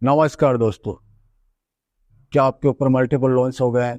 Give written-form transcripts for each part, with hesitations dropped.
नमस्कार दोस्तों। क्या आपके ऊपर मल्टीपल लोन्स हो गए हैं?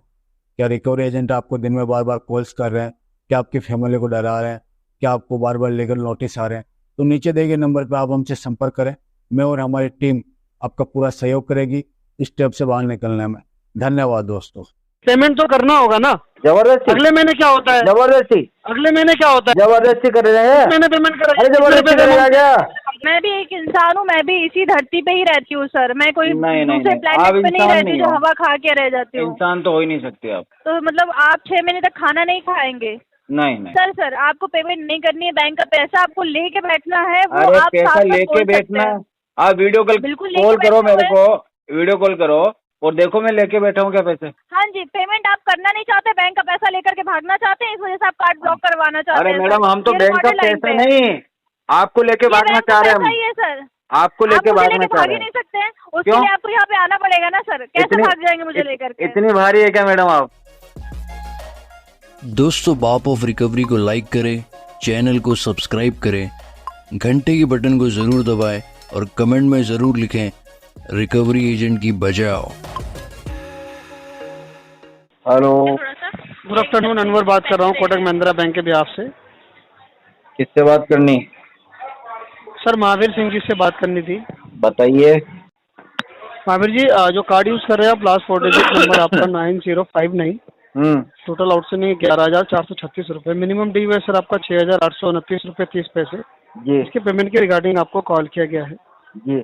क्या रिकवरी एजेंट आपको दिन में बार बार कॉल्स कर रहे हैं? क्या आपकी फैमिली को डरा रहे हैं? क्या आपको बार बार लीगल नोटिस आ रहे हैं? तो नीचे दिए गए नंबर पर आप हमसे संपर्क करें। मैं और हमारी टीम आपका पूरा सहयोग करेगी इस स्टेप से बाहर निकलने में। धन्यवाद दोस्तों। पेमेंट तो करना होगा ना। जबरदस्ती अगले महीने क्या होता है? जबरदस्ती अगले महीने क्या होता है? जबरदस्ती कर रहे हैं। मैंने पेमेंट करा। अरे जबरदस्ती करेगा क्या? मैं भी एक इंसान हूँ, मैं भी इसी धरती पे ही रहती हूँ सर। मैं कोई नहीं नहीं दूसरे नहीं, प्लेनेट आप पे नहीं इंसान रहती नहीं जो हो। हवा खा के रह जाती हूँ। इंसान तो हो ही नहीं सकते आप। तो मतलब आप 6 महीने तक खाना नहीं खाएंगे? नहीं नहीं। सर आपको पेमेंट नहीं करनी है, बैंक का पैसा आपको लेके बैठना है, वो अरे आप पैसा साथ में लेके बोल सकते बैठना, हैं। आप वीडियो कॉल बिल्कुल लेके कॉल करो बैठना मेरे है। को, वीडियो कॉल करो और देखो मैं लेके बैठा हूँ क्या पैसे। हाँ जी, पेमेंट आप करना नहीं चाहते, बैंक का पैसा लेकर के भागना चाहते हैं, इस वजह से आप कार्ड ब्लॉक करवाना चाहते अरे हैं। मैडम, हम तो ये बैंक का border line पैसा पे है। नहीं, आपको लेके ये भागना बैंक का चाह रहे हैं पैसा हम। ही है सर। आपको आप लेके मुझे भागना लेके चाह भाग रहे ही हैं। नहीं सकते हैं, उसके क्यों? लिए आपको यहाँ पे आना पड़ेगा ना सर। कैसे भाग जाएंगे मुझे लेकर के? इतनी भारी है क्या मैडम आप? दोस्तों, बाप ऑफ रिकवरी को लाइक करें, चैनल को सब्सक्राइब करें, घंटे के बटन को ज़रूर दबाएं और कमेंट में ज़रूर लिखें रिकवरी एजेंट की बजाओ। हेलो, गुड आफ्टरनून, अनवर बात कर रहा हूँ कोटक महिंद्रा बैंक के बिहाफ से। किससे बात करनी? सर महावीर सिंह जी से बात करनी थी। बताइए। महावीर जी, जो कार्ड यूज़ कर रहे हैं आप, लास्ट 4 डिजिट नंबर आपका 9059, टोटल आउटस्टैंडिंग 11,436 रुपये, मिनिमम ड्यू है सर आपका 6,829 रुपये 30 पैसे। जी इसके पेमेंट के रिगार्डिंग आपको कॉल किया गया है। जी।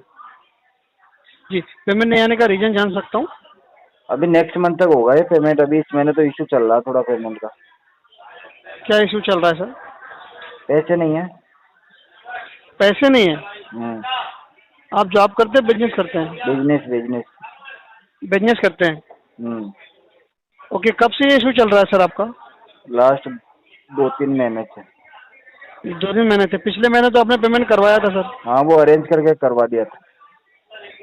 जी, पेमेंट नहीं आने का रीज़न जान सकता हूँ? अभी नेक्स्ट मंथ तक होगा ये पेमेंट। अभी इस महीने तो इशू चल रहा है थोड़ा पेमेंट का। क्या इशू चल रहा है सर? पैसे नहीं है। पैसे नहीं है? आप जॉब करते हैं, बिजनेस करते हैं? Business business. बिजनेस करते हैं। ओके, कब से ये इशू चल रहा है सर आपका? लास्ट 2-3 महीने से। 2-3 महीने थे। पिछले महीने तो आपने पेमेंट करवाया था सर। हाँ, वो अरेंज करके करवा दिया था।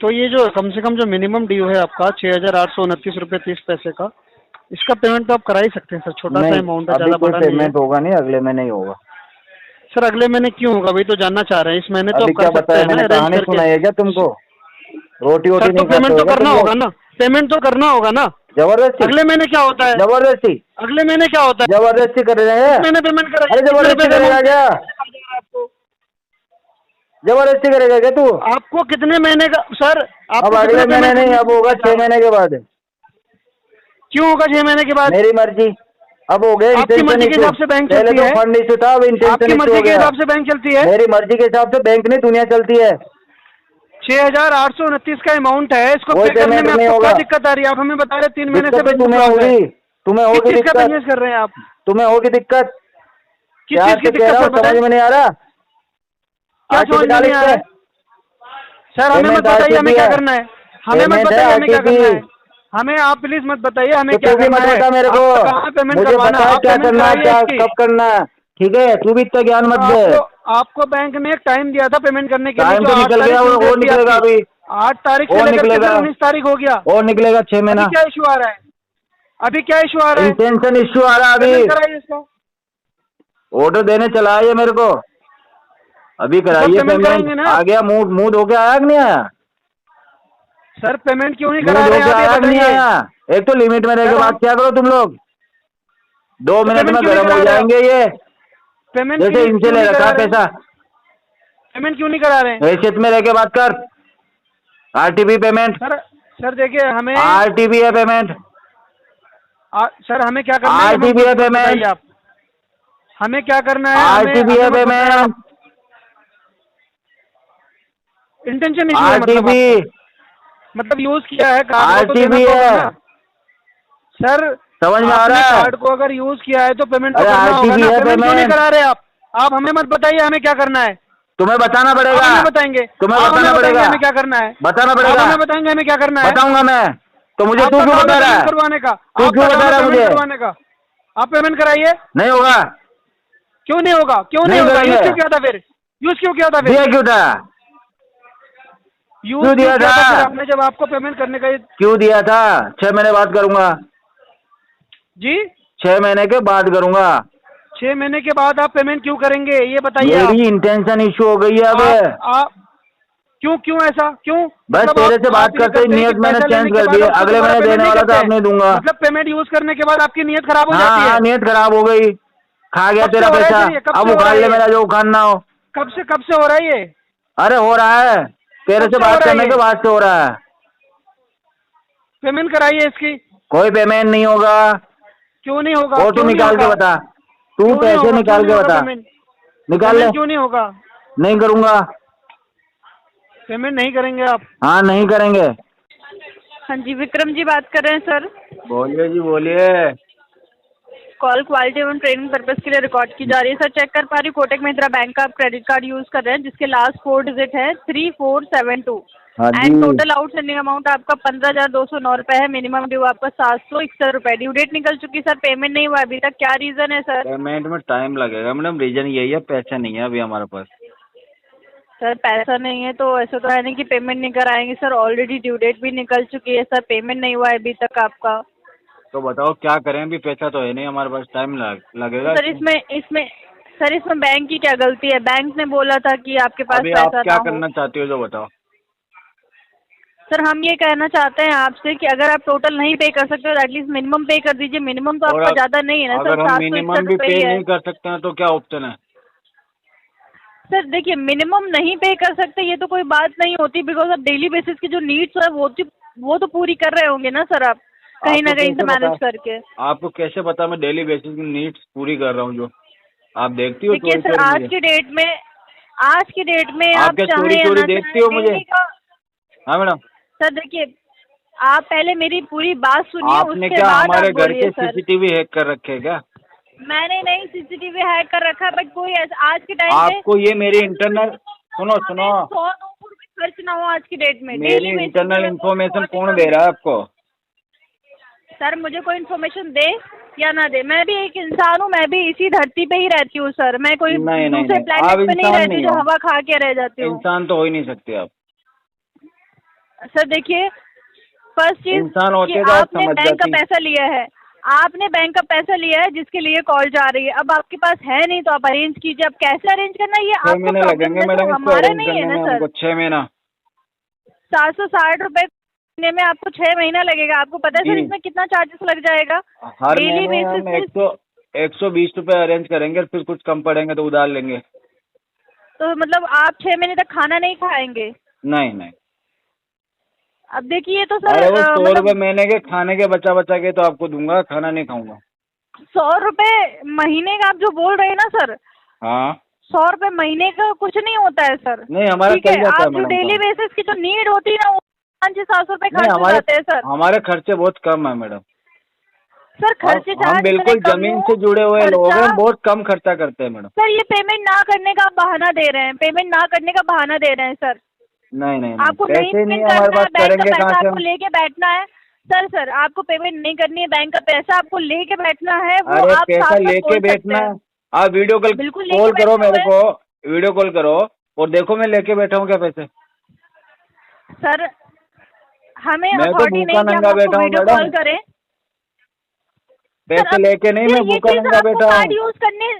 तो ये जो कम से कम जो मिनिमम ड्यू है आपका 6,829 रुपये 30 पैसे का, इसका पेमेंट तो आप करा ही सकते हैं सर। छोटा सा अमाउंट है, अभी ज़्यादा कोई बड़ा नहीं है। पेमेंट होगा नहीं, अगले महीने ही होगा। सर अगले महीने क्यों होगा, वही तो जानना चाह रहे हैं। इस महीने तो अभी आप क्या कर सकते बताया हैं ना, मैंने? अरेंज कहानी करके। सुनाई है क्या तुमको? रोटी वोटी सर नहीं तो खाते पेमेंट हो तो क्या करना तुम होगा लोग? ना, पेमेंट तो करना होगा ना। जबरदस्ती अगले महीने क्या होता है? जबरदस्ती अगले महीने क्या होता है? जबरदस्ती कर रहे हैं। मैंने पेमेंट करा। अरे जबरदस्ती करेगा क्या? आपको जबरदस्ती करेगा क्या तू? आपको कितने महीने का सर? अब आपको अगले कितने महीने पेमेंट नहीं, अब होगा 6 महीने के बाद। क्यों होगा 6 महीने के बाद? मेरी मर्जी। अब हो गया आपकी इंटेंशन मर्जी के इशू। हिसाब से बैंक पहले चलती तो है? फंड इशू था, अब इंटेंशन आपकी इशू मर्जी हो के गया। हिसाब से बैंक चलती है? मेरी मर्जी के हिसाब से बैंक नहीं, दुनिया चलती है। 6,829 का अमाउंट है, इसको कोई पे करने पेमेंट में नहीं आपको क्या होगा। दिक्कत आ रही है? आप हमें बता रहे 3 महीने से दिक्कत तो बिजनेस तुम्हें चल रहा है। होगी, तुम्हें किस होगी चीज का दिक्कत। बिजनेस कर रहे हैं आप? तुम्हें होगी दिक्कत। किस क्या चीज की कह रहा दिक्कत हूँ सर बताएं? समझ में नहीं आ रहा? क्या समझ में नहीं आ रहा है? सर हमें मत पेमेंट बताइए हमें RTP क्या है। करना है। हमें मत पेमेंट है बताइए हमें क्या RTP। करना है। हमें आप प्लीज मत बताइए हमें तो क्या तू भी करना मत है। बता मेरे को, आपको कहाँ पेमेंट मुझे करवाना है? बता आप क्या पेमेंट करना है, कराइए क्या इसकी। कब करना है। ठीक है, तू भी इतना ज्ञान मत दे। आपको बैंक ने एक टाइम दिया था पेमेंट करने के लिए, टाइम जो तो 8 निकल तारीख गया, की वो डेट थी निकलेगा आपकी। अभी। 8 तारीख से और लेकर के निकलेगा। 19 तारीख हो गया। और निकलेगा 6 अभी महीना। क्या इशू आ रहा है? अभी क्या इशू आ रहा है? इंटेंशन इश्यू आ रहा है पेमेंट अभी। कराइए इसको। ऑर्डर देने चला है ये मेरे को। अभी कराइए पेमेंट कराएंगे पेमेंट। ना? आ गया मूड, मूड होके आया कि नहीं आया? सर पेमेंट क्यों नहीं मूड करा रहे हैं होके आप, ये आया कि नहीं बताइए। आया? एक तो लिमिट में रह के सर, बात क्या करो तुम लोग। 2 तो मिनट पेमेंट में क्यों नहीं गर्म करा हो रहे आप? जाएंगे ये। पेमेंट जैसे इनसे क्यों ले नहीं रखा करा है रहे हैं? पैसा। पेमेंट क्यों नहीं करा रहे हैं? हैसियत में रह के बात कर। RTP payment. सर देखिए हमें RTP है पेमेंट। सर हमें क्या करना है, RTP है पेमेंट। बताइए आप। हमें क्या करना है? RTP है पेमेंट। इंटेंशन इशू है RTP मतलब यूज किया है कार्ड को तो देना RTP तो होगा है। ना। सर समझ में आ आपने रहा है? कार्ड को अगर यूज किया है तो पेमेंट तो अरे करना होगा RTP ना। है पेमेंट क्यों नहीं पेमेंट। करा रहे आप हमें मत बताइए हमें क्या करना है। तुम्हें बताना आप पड़ेगा। हमें बताएंगे, तुम्हें आप बताना हमें बताएंगे पड़ेगा। हमें क्या करना है। बताना आप पड़ेगा। हमें बताएंगे हमें क्या करना है। बताऊंगा मैं। तो मुझे तू आपका क्यों काम बता है रहा पेमेंट है? करवाने का। तू आपका क्यों काम बता है रहा है पेमेंट मुझे? करवाने का। आप पेमेंट कराइए। नहीं होगा। क्यों नहीं होगा? क्यों नहीं नहीं होगा? यूज करेंगे। क्यों किया था फिर? यूज क्यों किया था फिर? दिया क्यों था? यूज क्यों दिया किया था? फिर आपने जब आपको पेमेंट करने का क्यों दिया था? 6 महीने बाद करूंगा। जी 6 महीने के बाद करूंगा। 6 महीने के बाद आप पेमेंट क्यों करेंगे ये बताइए आप। मेरी इंटेंशन इशू हो गई है अब। क्यों ऐसा क्यों? बस मतलब तेरे से आप बात ये करते ही करते हैं नियत कि मैंने पैसा चेंज लेने के कर बाद दी है, आपको अगले दोबारा महीने पेमेंट देने नहीं वाला था, करते अब नहीं दूंगा। मतलब पेमेंट यूज करने के बाद आपकी नीयत खराब हो हाँ जाती है। हाँ, नियत खराब हो गई, खा गया कब से तेरा हो रहा है पैसा, सर ये? कब अब से हो रहा उखाड़ है ले ये? मेरा जो उखाड़ना हो। कब से हो रहा है ये? अरे हो रहा है, तेरे कब से से हो बात रहा है करने ये? के बाद से हो रहा है। पेमेंट कराइए इसकी। कोई पेमेंट नहीं होगा। क्यों नहीं होगा? फोटो क्यों नहीं निकाल के होगा? बता, तू क्यों नहीं पैसे होगा? क्यों निकाल नहीं के होगा बता। पेमेंट? निकाल ले। पेमेंट क्यों नहीं होगा? नहीं करूंगा। पेमेंट नहीं करेंगे आप? हाँ नहीं करेंगे। हाँ जी, विक्रम जी बात कर रहे हैं सर। बोलिए जी बोलिए। कॉल क्वालिटी एवं ट्रेनिंग पर्पस के लिए रिकॉर्ड की जा रही है सर। चेक कर पा रही हूँ, कोटक महिंद्रा बैंक का आप क्रेडिट कार्ड यूज कर रहे हैं जिसके लास्ट 4 डिजिट है 3472 हाँ जी। एंड टोटल आउटस्टैंडिंग अमाउंट आपका 15,209 रुपए है। मिनिमम ड्यू आपका 761 रुपए। ड्यू डेट निकल चुकी सर, पेमेंट नहीं हुआ अभी तक। क्या रीजन है सर? पेमेंट में टाइम लगेगा मैडम, रीजन यही है, पैसा नहीं है अभी हमारे पास। सर पैसा नहीं है तो ऐसा तो है नहीं कि पेमेंट नहीं कराएंगे सर। ऑलरेडी ड्यू डेट भी निकल चुकी है सर, पेमेंट नहीं हुआ है अभी तक आपका। तो बताओ क्या करें, अभी पैसा तो है नहीं हमारे पास, टाइम लगेगा। सर इसमें बैंक की क्या गलती है? बैंक ने बोला था कि आपके पास अभी आप पैसा क्या ना हो। करना चाहते हो जो बताओ। सर हम ये कहना चाहते हैं आपसे कि अगर आप टोटल नहीं पे कर सकते हो एटलीस्ट मिनिमम पे कर दीजिए। मिनिमम तो और आपका ज्यादा नहीं है ना सर, अगर हम 761 मिनिमम भी रुपये पे ही है। नहीं कर सकते हैं तो क्या ऑप्शन है? सर देखिए, मिनिमम नहीं पे कर सकते ये तो कोई बात नहीं होती, बिकॉज आप डेली बेसिस की जो नीड्स है वो तो पूरी कर रहे होंगे ना सर आप, कहीं ना आपको कहीं से कैसे मैनेज पता? करके। आपको कैसे पता मैं डेली बेसिस की नीड्स पूरी कर रहा हूँ जो आप देखती हो देखिए चोरी सर, चोरी आज मुझे? की डेट में आप आप क्या चोरी चाहें या चोरी ना देखती चाहें हो मुझे? डेली का। हाँ मैडम। सर देखिए, आप पहले मेरी पूरी बात सुनिए, आपने उसके क्या बाद हमारे आप घर बोलिए के सर। सीसीटीवी हैक कर रखे हैं क्या? मैंने नहीं सीसीटीवी हैक कर रखा, बट कोई आज के टाइम पे आपको ये मेरी इंटरनल सुनो 100 रुपए खर्च ना हो आज की डेट में मेरी डेली इंटरनल इंफॉर्मेशन कौन दे रहा है आपको? सर मुझे कोई इन्फॉर्मेशन दे या ना दे, मैं भी एक इंसान हूँ, मैं भी इसी धरती पे ही रहती हूँ सर। मैं कोई नहीं नहीं दूसरे नहीं, प्लेनेट आप पे नहीं इंसान रहती नहीं जो हो, हवा खा के रह जाती हूँ। इंसान तो हो ही नहीं सकते आप। सर देखिए, फर्स्ट चीज इंसान होते कि तो आप आपने समझ बैंक का जाती। पैसा लिया है, आपने बैंक का पैसा लिया है जिसके लिए कॉल जा रही है। अब आपके पास है नहीं तो आप अरेंज कीजिए। अब कैसे अरेंज करना है ये 6 आपको महीने प्रॉब्लम लगेंगे है मैडम सर, इसको हमारा अरेंज नहीं है करने ना में, सर। हमको 6 महीना। 760 रुपए महीने में आपको 6 महीना लगेगा। आपको पता है सर जी। इसमें कितना चार्जेस लग जाएगा? हर डेली महीने बेसिस हम पे 120 रुपए अरेंज करेंगे, फिर कुछ कम पड़ेंगे तो उधार लेंगे। तो मतलब आप 6 महीने तक खाना नहीं खाएंगे? नहीं नहीं। अब देखिए तो सर अरे वो 100 रुपए मतलब महीने के खाने के बचा के तो आपको दूंगा, खाना नहीं खाऊंगा। 100 रुपए महीने का आप जो बोल रहे हैं ना सर, हाँ 100 रुपए महीने का कुछ नहीं होता है सर। नहीं, हमारा ठीक है, चल जाता है आप जो मैडम डेली काम। बेसिस की जो नीड होती है ना वो 500-700 रुपए नहीं, खर्च हो जाते हैं सर। हमारे खर्चे बहुत कम है मैडम। सर खर्चे हम चार्ज बिल्कुल इतने कम जमीन हो, से जुड़े हुए लोग हैं, खर्चा बहुत कम खर्चा करते हैं मैडम। सर ये पेमेंट ना करने का आप बहाना दे रहे हैं, पेमेंट ना करने का बहाना दे रहे हैं सर। नहीं नहीं आपको नहीं, नहीं पैसे नहीं पेमेंट है हमारे करना है, पास, बैंक का करेंगे पैसा कहाँ से आपको हम? लेके बैठना है। सर आपको पेमेंट नहीं करनी है, बैंक का पैसा आपको लेके बैठना है, वो अरे आप पैसा साथ साथ लेके बोल बैठना सकते है। हैं। आप वीडियो कॉल बिल्कुल लेके करो बैठे मेरे हुए को, वीडियो कॉल करो और देखो मैं लेके बैठा हूँ क्या पैसे। सर हमें मैं तो अथॉरिटी भूखा नहीं कि हम नंगा बैठा आपको हूँ वीडियो मैडम, कॉल करें। पैसे अब लेके नहीं, मैं फिर ये भूखा चीज नंगा आपको बैठा कार्ड हूँ। यूज करने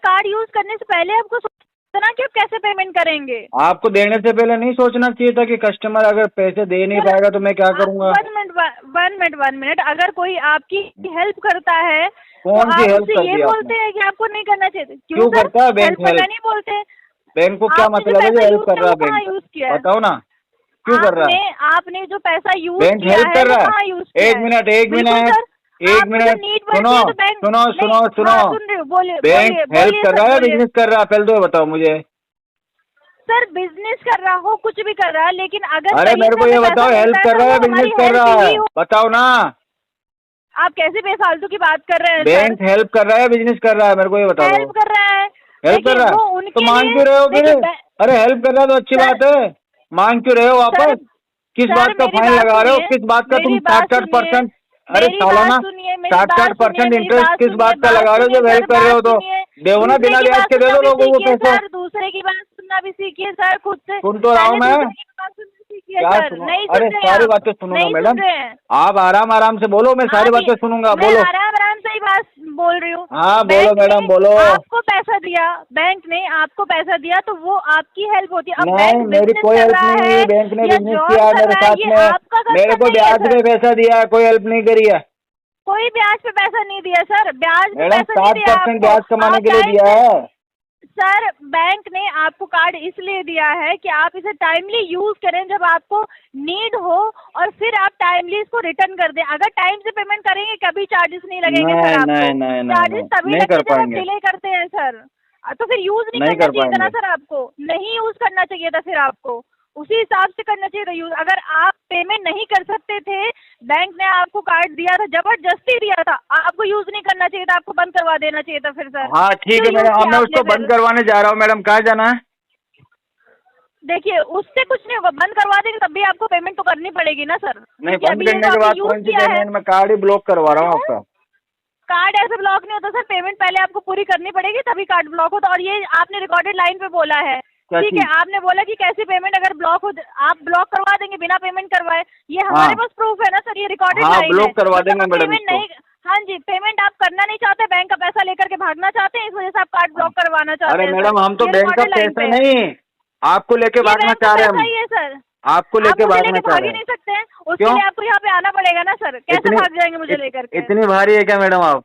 कार्ड यूज करने से पहले आपको सोचना कि आप कैसे पेमेंट करेंगे। आपको देने से पहले नहीं सोचना चाहिए था कि कस्टमर अगर पैसे दे नहीं पाएगा तो मैं क्या करूँगा? 1 मिनट, अगर कोई आपकी हेल्प करता है तो कौन सी आप हेल्प उससे कर ये दी बोलते आपने? हैं कि आपको नहीं करना चाहिए। क्यों सर करता है बैंक हेल्प करना हेल्प? नहीं बोलते? बैंक को क्या आपने जो मतलब है जो पैसा हेल्प यूज कर किया रहा वो है कहाँ बैंक? यूज किया है? बताओ ना क्यों कर रहा है? आपने जो पैसा यूज बैंक किया हेल्प है कर वो रहा कहाँ है? यूज किया एक है? मिनट बिल्कुल सर, एक आपको जब मिनट, नीड बढ़ती है तो बैंक सुनो नहीं, हाँ, सुन रही हूँ, बोलिए बैंक बोलिए हेल्प बोलिए कर सर, रहा है बोलिए। बिजनेस कर रहा है? पहले तो ये बताओ मुझे। सर बिजनेस कर रहा हो, कुछ भी कर रहा है, लेकिन अगर अरे कहीं मेरे से को ये हमें बताओ, पैसा हेल्प मिलता है कर तो रहा है वो बिजनेस हमारी कर रहा हेल्प है? ही हो। बताओ ना। आप कैसे बेफालतू की बात कर रहे हैं बैंक सर? हेल्प कर रहा है बिजनेस कर रहा है? मेरे को ये बता हेल्प दो। कर रहा है, हेल्प कर देखिए रहा वो है उनके तो मांग लिए, क्यों रहे हो फिर? देखिए अरे हेल्प कर रहा है तो अच्छी सर- बात है, मांग क्यों रहे हो वापस? किस सर, बात का मेरी फाइन बात लगा रहे हो? सुनिए, किस बात का? तुम मेरी बात 60-60%, सुनिए, अरे मेरी सालाना बात सुनिए, मेरी 60-60% बात इंटरेस्ट किस सुनिए, बात का बात लगा रहे हो जब सुनिए, हेल्प सर, कर रहे हो? बात तो सुनिए। दो ना, दूसरे बिना की ब्याज बात के दे सुनना दो भी लोगों को सीखिए पैसा। सर, दूसरे की बात सुनना भी सीखिए सर, खुद से सुन तो रहा हूँ पहले मैं। दूसरे की बात सुनना सीखिए क्या सर। सुनो? नहीं अरे सुन रहे सारी आप, बातें सुनूंगा नहीं मैडम, सुन रहे हैं आप आराम से बोलो, मैं सारी आप। बातें सुनूंगा, मैं बोलो। आराम से ही बोल रही हूँ। हाँ बोलो बैंक मैडम ने बोलो। आपको पैसा दिया, बैंक ने आपको पैसा दिया तो वो आपकी हेल्प होती है। अब नहीं बैंक मेरी बिजनेस कोई कर हेल्प रहा नहीं है हुई, बैंक ने या बिजनेस जॉब किया है कर मेरे रहा है, साथ ये में, आपका मेरे कंसर्न को नहीं है ब्याज सर। पे पैसा दिया है, कोई हेल्प नहीं करी है कोई ब्याज पे पैसा नहीं दिया सर, ब्याज पे मैडम। पैसा नहीं दिया 7% आपको। ब्याज कमाने आप के लिए टाइम दिया पे है। सर, बैंक ने आपको कार्ड इसलिए दिया है कि आप इसे टाइमली यूज करें जब आपको नीड हो, और फिर आप टाइमली इसको रिटर्न कर दें। अगर टाइम से पेमेंट करेंगे कभी चार्जेस नहीं लगेंगे नहीं सर आपको। नहीं नहीं नहीं चार्जेस नहीं तभी नहीं लगते कर हैं जब आप पाएंगे, डिले करते हैं सर। तो फिर यूज नहीं नहीं करना कर चाहिए था ना पाएंगे। सर, आपको नहीं यूज करना चाहिए था फिर आपको उसी हिसाब से करना चाहिए था यूज। अगर आप पेमेंट नहीं कर सकते थे, बैंक ने आपको कार्ड दिया था, जबरदस्ती दिया था, आपको यूज नहीं करना चाहिए था, आपको बंद करवा देना चाहिए था फिर सर। हाँ ठीक क्यों है यूज मैडम, अब किया मैं आपने उसको फिर? बंद करवाने जा रहा हूँ मैडम। कहाँ जाना है? देखिए उससे कुछ नहीं होगा, बंद करवा देंगे तब भी आपको पेमेंट तो करनी पड़ेगी ना सर। नहीं, क्योंकि बंद अभी ये करने तो के आपने बाद यूज कौन सी किया है। पेमेंट? मैं कार्ड ही ब्लॉक करवा रहा हूँ क्यों? आपका। कार्ड ऐसे ब्लॉक नहीं होता सर, पेमेंट पहले आपको पूरी करनी पड़ेगी तभी कार्ड ब्लॉक होता। और ये आपने रिकॉर्डेड लाइन पे बोला है, क्या ठीक है, चीज? आपने बोला कि कैसी पेमेंट अगर ब्लॉक हो, आप ब्लॉक करवा देंगे बिना पेमेंट करवाए। ये हमारे हाँ पास प्रूफ है ना सर, ये रिकॉर्डेड हाँ लाइन है। ब्लॉक करवा देंगे आप मैडम पेमेंट इसको। नहीं, हाँ जी, पेमेंट आप करना नहीं चाहते, बैंक का पैसा लेकर के भागना चाहते हैं, इस वजह से आप कार्ड ब्लॉक करवाना चाहते अरे हैं मैडम सर। हम तो ये बैंक का रिकॉर्डेड लाइन पैसा पे है। नहीं, आपको लेके ये भागना बैंक का चाह रहे हैं पैसा हम। ही है सर। आपको आप लेके मुझे भागना लेके चाह भाग रहे ही हैं। नहीं सकते हैं, उसके क्यों? लिए आपको यहाँ पे आना पड़ेगा ना सर। कैसे इतनी भाग जाएंगे मुझे लेकर के? इतनी भारी है क्या मैडम आप?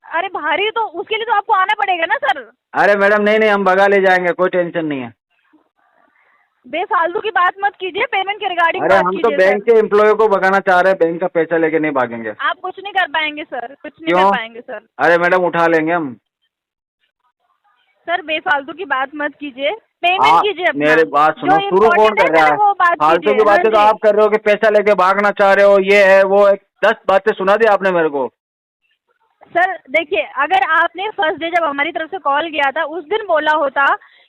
अरे भारी तो उसके लिए तो आपको आना पड़ेगा ना सर। अरे मैडम नहीं नहीं, हम भगा ले जाएंगे, कोई टेंशन नहीं है। बेफालतू की बात मत कीजिए, पेमेंट के रिगार्डिंग अरे बात हम तो कीजिए बैंक सर। के एम्प्लॉय को भगाना चाह रहे हैं, बैंक का पैसा लेके नहीं भागेंगे। आप कुछ नहीं कर पाएंगे सर, कुछ नहीं क्यों? कर पाएंगे सर। अरे मैडम उठा लेंगे हम। सर बेफालतू की बात मत कीजिए, पेमेंट कीजिए अपना। मेरे बात सुनो, जो शुरू कौन इम्पोर्टेंट कर रहा है है? वो बात फालतू कीजिए। की हाँ बातें तो जी। आप कर रहे हो कि पैसा लेके भागना चाह रहे हो, ये है वो है। 10 बातें सुना दी आपने मेरे को। सर देखिए, अगर आपने फर्स्ट डे जब हमारी तरफ से कॉल किया था उस दिन बोला होता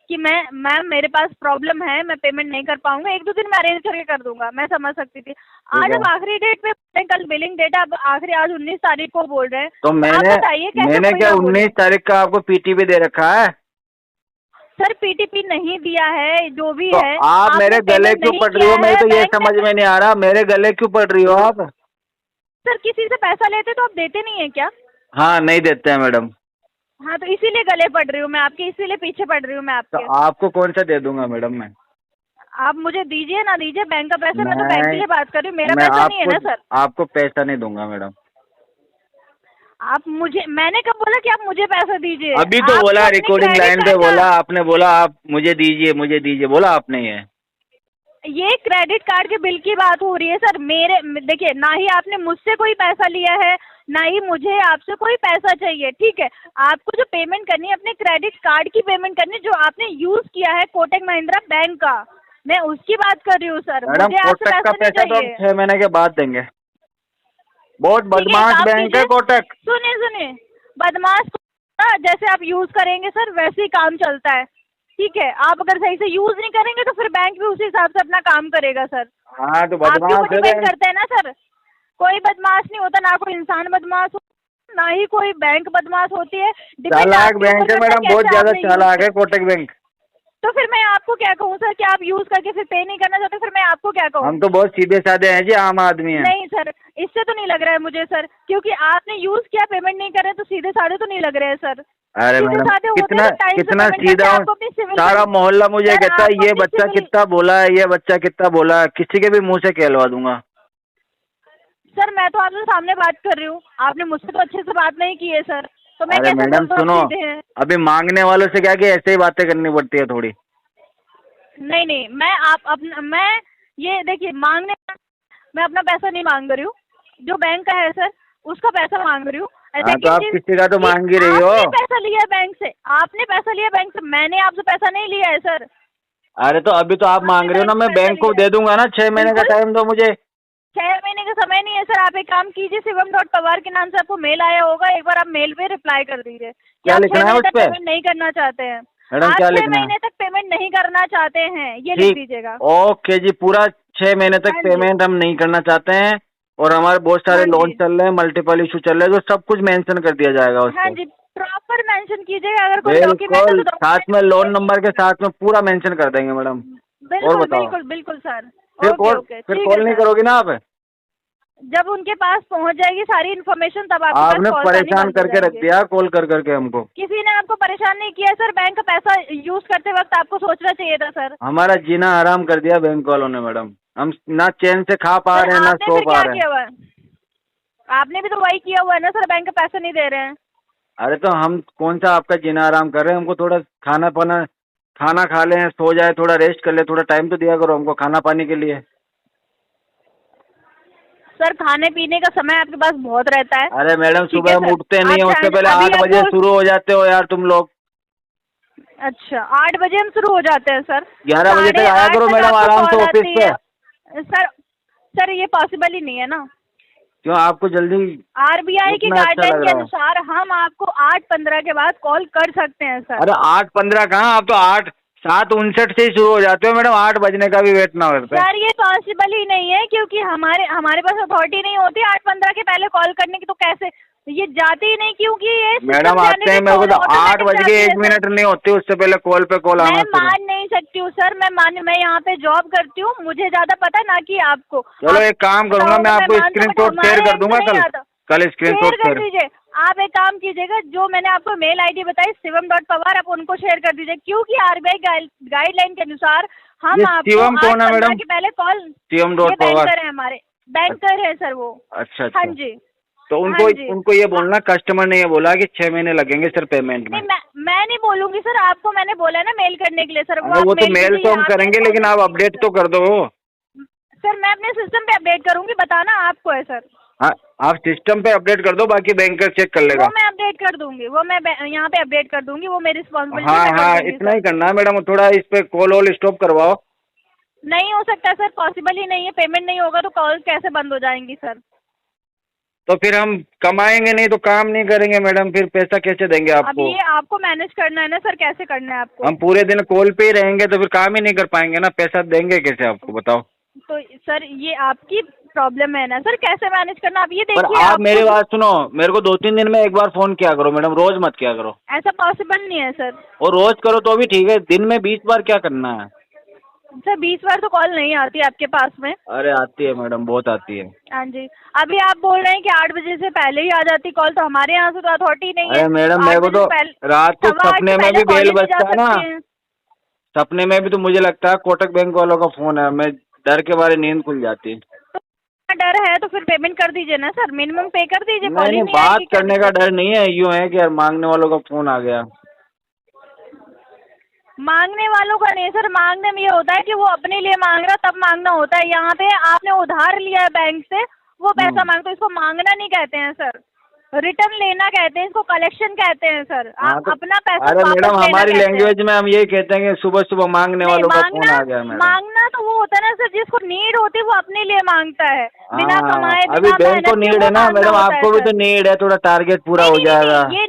कि मैम मेरे पास प्रॉब्लम है, मैं पेमेंट नहीं कर पाऊंगा, 1-2 दिन मैं अरेंज करके कर दूंगा, मैं समझ सकती थी। आज अब आखिरी डेट पे, कल बिलिंग डेट है, अब आखिरी आज 19 तारीख को बोल रहे हैं, तो आप मैंने बताइए कैसे मैंने कोई क्या ना बोले? 19 तारीख का आपको पीटीपी दे रखा है? सर पीटीपी नहीं दिया है, जो भी तो है आप आपने मेरे गले पेमेंट क्यों नहीं पड़ रही हो? किया मेरे है, तो ये बैंक ने- समझ में नहीं आ रहा, मेरे गले क्यों पड़ रही हो आप? सर किसी से पैसा लेते तो आप देते नहीं है क्या? हाँ नहीं देते हैं मैडम। हाँ तो इसीलिए गले पड़ रही हूँ मैं आपके, इसीलिए पीछे पड़ रही हूँ मैं तो आपके। आपको कौन सा दे दूंगा मैडम मैं? आप मुझे दीजिए ना दीजिए, बैंक का पैसा, मैं तो बैंक के लिए बात कर रही हूँ, मेरा मैं पैसा नहीं है ना सर। आपको पैसा नहीं दूंगा मैडम। आप मुझे, मैंने कब बोला कि आप मुझे पैसा दीजिए? अभी तो आपको बोला, अपने रिकॉर्डिंग क्रेडिट लाइन पे कार्ड का- बोला आपने, बोला आप मुझे दीजिए बोला आपने ये क्रेडिट कार्ड के बिल की बात हो रही है सर। मेरे देखिए, ना ही आपने मुझसे कोई पैसा लिया है, ना ही मुझे आपसे कोई पैसा चाहिए, ठीक है। आपको जो पेमेंट करनी है अपने क्रेडिट कार्ड की पेमेंट करनी है, जो आपने यूज किया है कोटक महिंद्रा बैंक का, मैं उसकी बात कर रही हूँ सर। मैडम। मुझे आपसे कोटक का पैसा नहीं पैसा तो हम चाहिए। 6 महीने के बाद देंगे। बहुत ठीक है, बदमाश काम बैंक है कीजिए। कोटक। सुनिए बदमाश जैसे आप यूज करेंगे सर वैसे ही काम चलता है, ठीक है। आप अगर सही से यूज नहीं करेंगे तो फिर बैंक भी उसी हिसाब से अपना काम करेगा सर। हाँ तो आपके बदमाश ऊपर है डिपेंड बैंक। करता है ना सर। कोई बदमाश नहीं होता, ना कोई इंसान बदमाश हो, ना ही कोई बैंक बदमाश होती है। Depend चालाक आपके बैंक ऊपर है करता मैडम, कैसे बहुत ज्यादा आपने use चालाक किया। है कोटक बैंक। तो फिर मैं आपको क्या कहूँ सर कि आप यूज करके फिर पे नहीं करना चाहते, फिर मैं आपको क्या कहूँ? हम तो बहुत सीधे साधे हैं जी, आम आदमी हैं। नहीं सर, इससे तो नहीं लग रहा है मुझे सर, क्योंकि आपने यूज किया, पेमेंट नहीं कर रहे, तो सीधे साधे तो नहीं लग रहे हैं सर। अरे सीधे मैडम साधे होते कितना तो time से कितना payment सीधा करके हूँ। आपको अपनी civil सारा का- मोहल्ला मुझे सर, कहता है आपको ये अपनी बच्चा civil- कितना बोला है, ये बच्चा कितना बोला है। किसी के भी मुंह से कहलवा दूंगा। सर मैं तो आपसे सामने बात कर रही हूँ, आपने मुझसे तो अच्छे से बात नहीं की है सर, तो मैं अरे कैसे मैडम बोलूँ आप सुनो, सीधे हैं? अभी मांगने वालों से क्या कि ऐसे ही बातें करनी पड़ती है थोड़ी। नहीं, मैं ये देखिए, मैं अपना पैसा नहीं मांग रही हूँ, जो बैंक का है सर उसका पैसा मांग रही हूँ। हाँ तो आप किसी का तो मांग ही रही हो। आपने पैसा लिया बैंक से, आपने पैसा लिया बैंक से, मैंने आपसे पैसा नहीं लिया है सर। अरे तो अभी तो आप मांग रहे हो ना, मैं बैंक को दे दूंगा ना। 6 महीने का बिल्कुल। टाइम दो मुझे। 6 महीने का समय नहीं है सर। आप एक काम कीजिए, शिवम.पवार के नाम से आपको मेल आया होगा, एक बार आप मेल पे रिप्लाई कर दीजिए कि क्या आप लिखना 6 है महीने उस तक पे? पेमेंट नहीं करना चाहते हैं। मैडम आप क्या 6 लिखना है? महीने तक पेमेंट नहीं करना चाहते हैं, ये लिख ठीक, दीजिएगा। ओके जी। पूरा 6 महीने तक हाँ जी। पेमेंट हम नहीं करना चाहते हैं, और हमारे बहुत सारे हाँ जी। लोन चल रहे हैं, मल्टीपल इशू चल रहे हैं, जो सब कुछ मेंशन कर दिया जाएगा हाँ उसको। जी, प्रॉपर मेंशन कीजिएगा। अगर कोई डॉक्यूमेंट है बिल्कुल, तो साथ में document लोन नंबर के साथ में पूरा मेंशन कर देंगे मैडम। और बिल्कुल बताओ, बिल्कुल बिल्कुल सर। फिर ओके कॉल ओके, फिर ठीक कॉल है नहीं सर। करोगी ना आप? जब उनके पास पहुंच जाएगी सारी इन्फॉर्मेशन तब आपके पास आपने calls आनी परेशान बंद हो करके रख जाएंगे। दिया कॉल कर करके हमको। किसी ने आपको परेशान नहीं किया सर, बैंक का पैसा यूज करते वक्त आपको सोचना चाहिए था सर। हमारा जीना हराम कर दिया बैंक वालों ने मैडम। हम ना चैन से खा पा सर रहे हैं ना आपने सो फिर पा क्या रहे हैं। किया हुआ है? आपने भी तो वही किया हुआ है ना सर, बैंक का पैसा नहीं दे रहे हैं। अरे तो हम कौन सा आपका जीना आराम कर रहे हैं? हमको थोड़ा खाना खा लें, सो जाए, थोड़ा रेस्ट कर ले, थोड़ा टाइम तो दिया करो हमको खाना पानी के लिए। सर खाने पीने का समय आपके पास बहुत रहता है। अरे मैडम ठीक है सुबह हम सर, उठते नहीं है, आप उससे चाहे- पहले अभी 8 बजे आपको- शुरू हो जाते हो यार तुम लोग। अच्छा 8 बजे हम शुरू हो जाते हैं सर। 11 बजे तक 8:30 आया करो तक मैडम आपको आराम से कॉल ऑफिस आती पे। है। सर ये पॉसिबल ही नहीं है ना। क्यों आपको जल्दी आरबीआई की उठना अच्छा गाइडलाइन लग के रहा है? अनुसार हम आपको 8:15 के बाद कॉल कर सकते हैं सर। अरे 8:15 कहाँ, आप तो 7:59 से ही शुरू हो जाते हो मैडम, 8 बजने का भी वेट ना करते। सर ये पॉसिबल ही नहीं है क्योंकि हमारे पास अथॉरिटी नहीं होती 8:15 के पहले कॉल करने की, तो कैसे ये जाती ही नहीं क्योंकि ये मैडम आते हैं मेरे को तो 8:01 नहीं होती, उससे पहले कॉल पे कॉल आना मैं शुरू। मान नहीं सकती हूँ सर, मैं यहाँ पे जॉब करती हूँ, मुझे ज्यादा पता है ना कि आपको। चलो आप एक काम करूंगा, मैं आपको स्क्रीनशॉट शेयर कर दूंगा कल स्क्रीनशॉट शेयर कर दीजिए। आप एक काम कीजिएगा, जो मैंने आपको मेल आईडी बताई शिवम.पवार, आप उनको शेयर कर दीजिए क्योंकि आरबीआई गाइडलाइन के अनुसार हम ये आपको शिवम कौन है 8:15 मैडम? के पहले कॉल। शिवम.पवार बैंकर है हमारे, बैंकर है सर वो। अच्छा हाँ अच्छा। जी। तो हाँ जी। उनको ये बोलना, कस्टमर ने ये बोला कि 6 महीने लगेंगे सर पेमेंट में। नहीं मैं नहीं बोलूंगी सर, आपको मैंने बोला है ना मेल करने के लिए सर। अरे वो तो मेल तो हम करेंगे, लेकिन आप अपडेट तो कर दो। सर मैं अपने सिस्टम पे अपडेट करूंगी, बताना आपको है सर। हाँ आप सिस्टम पे अपडेट कर दो, बाकी बैंकर चेक कर लेगा। वो मैं अपडेट कर दूंगी, वो मैं यहाँ पे अपडेट कर दूंगी, वो मेरी रिस्पॉन्सिबिलिटी हाँ है, मैं कर हाँ दूंगी इतना सर। ही करना है मैडम, थोड़ा इस पे कॉल वॉल स्टॉप करवाओ। नहीं हो सकता सर, पॉसिबल ही नहीं है, पेमेंट नहीं होगा तो कॉल कैसे बंद हो जाएंगी सर। तो फिर हम कमाएंगे नहीं तो काम नहीं करेंगे मैडम, फिर पैसा कैसे देंगे अब आपको? ये आपको मैनेज करना है ना सर, कैसे करना है आपको? हम पूरे दिन कॉल पे ही रहेंगे तो फिर काम ही नहीं कर पाएंगे ना, पैसा देंगे कैसे आपको बताओ? तो सर ये आपकी प्रॉब्लम है ना सर, कैसे मैनेज करना? आप ये पर देखिए, आप मेरी बात सुनो, मेरे को 2-3 दिन में एक बार फोन किया करो मैडम, रोज मत किया करो। ऐसा पॉसिबल नहीं है सर। और रोज करो तो भी ठीक है, दिन में 20 बार क्या करना है? सर 20 बार तो कॉल नहीं आती आपके पास में। अरे आती है मैडम, बहुत आती है। हाँ जी। अभी आप बोल रहे हैं कि 8 बजे से पहले ही आ जाती कॉल, तो हमारे यहाँ से तो अथॉरिटी नहीं है। अरे मैडम 8 मेरे को बजे तो से पहले- रात को 8:15 सपने में पहले भी कॉल बेल ही नहीं जा बजता है ना, सकती है। सपने में भी तो मुझे लगता है कोटक बैंक वालों का फोन है, मैं डर के बारे नींद खुल जाती है। तो डर है तो फिर पेमेंट कर दीजिए ना सर, मिनिमम पे कर दीजिए। नहीं कॉल ही नहीं, नहीं बात आएगी क्या करने का दिक्कत? डर नहीं है, यूँ है कि यार मांगने वालों का फोन आ गया। मांगने वालों का नहीं सर, मांगने में ये होता है कि वो अपने लिए मांग रहा तब मांगना होता है। यहाँ पे आपने उधार लिया है बैंक से, वो पैसा मांगते हैं, इसको मांगना नहीं कहते हैं सर, रिटर्न लेना कहते हैं, इसको कलेक्शन कहते हैं सर। हाँ तो अपना पैसा अरे वापस मैडम लेना हमारी कहते हैं। लैंग्वेज में हम यही कहते हैं कि सुबह सुबह मांगने नहीं, वालों का फोन आ गया मैडम। मांगना तो वो होता है ना सर, जिसको नीड होती है वो अपने लिए मांगता है, बिना हाँ कमाए अभी बिना बैंक को मेहनत के नीड वो है ना मांगना मैडम, होता है आपको भी सर। तो नीड है, थोड़ा टारगेट पूरा हो नहीं, जाएगा। ये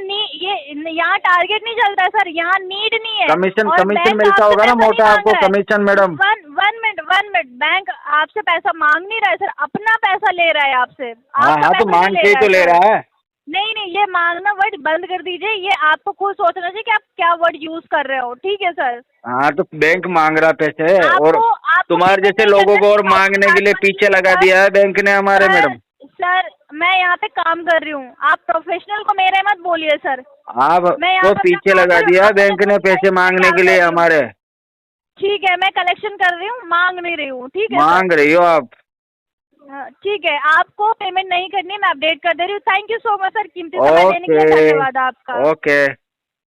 यहाँ टारगेट नहीं चलता है सर, यहाँ नीड नहीं है। कमीशन और बैंक मिलता आपसे होगा ना पैसा मोटा नहीं आपको, मांग रहा है। Commission madam. One minute, bank आपसे पैसा मांग नहीं रहा है सर, अपना पैसा ले रहा है आपसे। हाँ आपका हाँ तो पैसा मांग नहीं के ही तो ले सर। रहा है। नहीं, ये मांगना वर्ड बंद कर दीजिए, ये आपको खुद सोचना चाहिए कि आप क्या वर्ड यूज कर रहे हो, ठीक है सर? हाँ तो बैंक मांग रहा पैसे, और आपको तुम्हारे पेमेंट जैसे नहीं लोगों करना को और चाहिए। मांगने के लिए पीछे लगा सर, दिया है बैंक ने हमारे मैडम। सर मैं यहाँ पे काम कर रही हूँ, आप प्रोफेशनल को मेरे मत बोलिए सर। आप मैं यहाँ तो पे पीछे अपना लगा काम कर दिया रही हूँ, बैंक ने पैसे मांगने के लिए हमारे। ठीक है, मैं कलेक्शन कर रही हूँ, मांग नहीं रही हूँ, ठीक है सर? मांग रही हो आप। हाँ, ठीक है, आपको पेमेंट नहीं करनी, मैं अपडेट कर दे रही हूँ। Thank you so much sir, कीमती समय देने के लिए ओके धन्यवाद आपका। ओके।